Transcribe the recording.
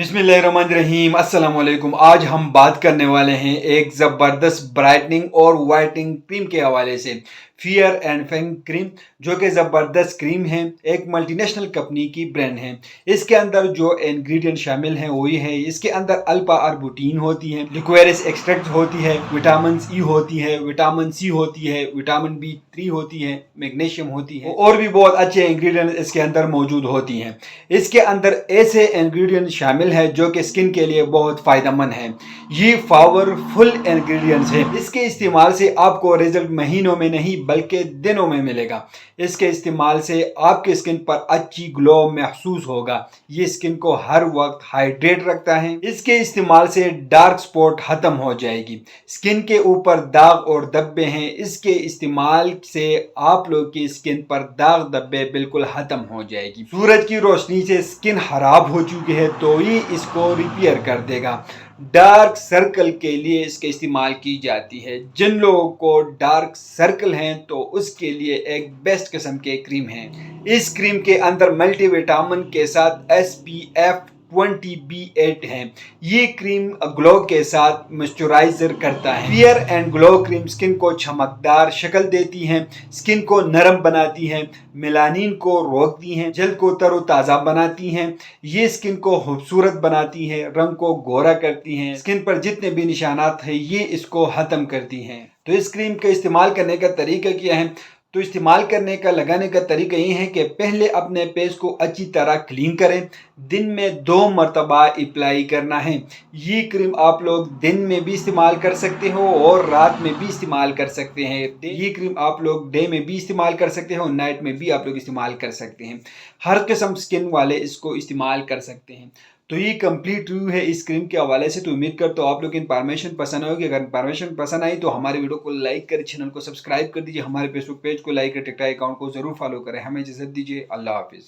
बिस्मिल्लाहिर्रहमानिर्रहीम अस्सलाम वालेकुम। आज हम बात करने वाले हैं एक ज़बरदस्त ब्राइटनिंग और वाइटनिंग क्रीम के हवाले से। फियर एंड फैंग क्रीम जो कि ज़बरदस्त क्रीम है, एक मल्टीनेशनल कंपनी की ब्रांड है। इसके अंदर जो इंग्रेडिएंट शामिल हैं वही है, इसके अंदर अल्फा आर्बुटीन होती है, लिक्वेरिस एक्सट्रैक्ट होती है, विटामिन ई होती है, विटामिन सी होती है, विटामिन B3 होती है, मैग्नीशियम होती है और भी बहुत अच्छे इंग्रेडिएंट इसके अंदर मौजूद होती हैं। इसके अंदर ऐसे इंग्रेडिएंट शामिल है जो कि स्किन के लिए बहुत फायदेमंद है। ये पावरफुल इंग्रेडिएंट्स हैं। इसके इस्तेमाल से आपको रिजल्ट महीनों में नहीं बल्कि दिनों में मिलेगा। इसके इस्तेमाल से आपके स्किन पर अच्छी ग्लो महसूस होगा। ये स्किन को हर वक्त हाइड्रेट रखता है। इसके इस्तेमाल से डार्क स्पॉट खत्म हो जाएगी। स्किन के ऊपर दाग और धब्बे हैं, इसके इस्तेमाल से आप लोग की स्किन पर दाग धब्बे बिल्कुल खत्म हो जाएगी। सूरज की रोशनी से स्किन खराब हो चुकी है तो ये इसको रिपेयर कर देगा। डार्क सर्कल के लिए इसका इस्तेमाल की जाती है। जिन लोगों को डार्क सर्कल हैं तो उसके लिए एक बेस्ट किस्म के क्रीम है। इस क्रीम के अंदर मल्टीविटामिन के साथ SPF 20B8 है। ये क्रीम ग्लो के साथ मॉइस्चराइजर करता है। Fair and glow cream skin को चमकदार शक्ल देती है, स्किन को नरम बनाती है, मेलानिन को रोकती हैं, जल्द को तरोताज़ा बनाती हैं, ये स्किन को खूबसूरत बनाती है, रंग को गोरा करती हैं, स्किन पर जितने भी निशानात हैं ये इसको ख़त्म करती हैं। तो इस क्रीम का इस्तेमाल करने का तरीका क्या है? तो इस्तेमाल करने का लगाने का तरीका ये है कि पहले अपने फेस को अच्छी तरह क्लीन करें। दिन में 2 मरतबा अप्लाई करना है। ये क्रीम आप लोग दिन में भी इस्तेमाल कर सकते हो और रात में भी इस्तेमाल कर सकते हैं। ये क्रीम आप लोग डे में भी इस्तेमाल कर सकते हो, नाइट में भी आप लोग इस्तेमाल कर सकते हैं। हर किस्म स्किन वाले इसको इस्तेमाल कर सकते हैं। तो ये कंप्लीट रिव्यू है इस क्रीम के हवाले से। तो उम्मीद करता हूँ आप लोग इन्फॉर्मेशन पसंद होगी। अगर इन्फॉर्मेशन पसंद आई तो हमारे वीडियो को लाइक करें, चैनल को सब्सक्राइब कर दीजिए, हमारे फेसबुक पेज को लाइक करें, टिकटॉक अकाउंट को जरूर फॉलो करें। हमें इजाजत दीजिए। अल्लाह हाफिज़।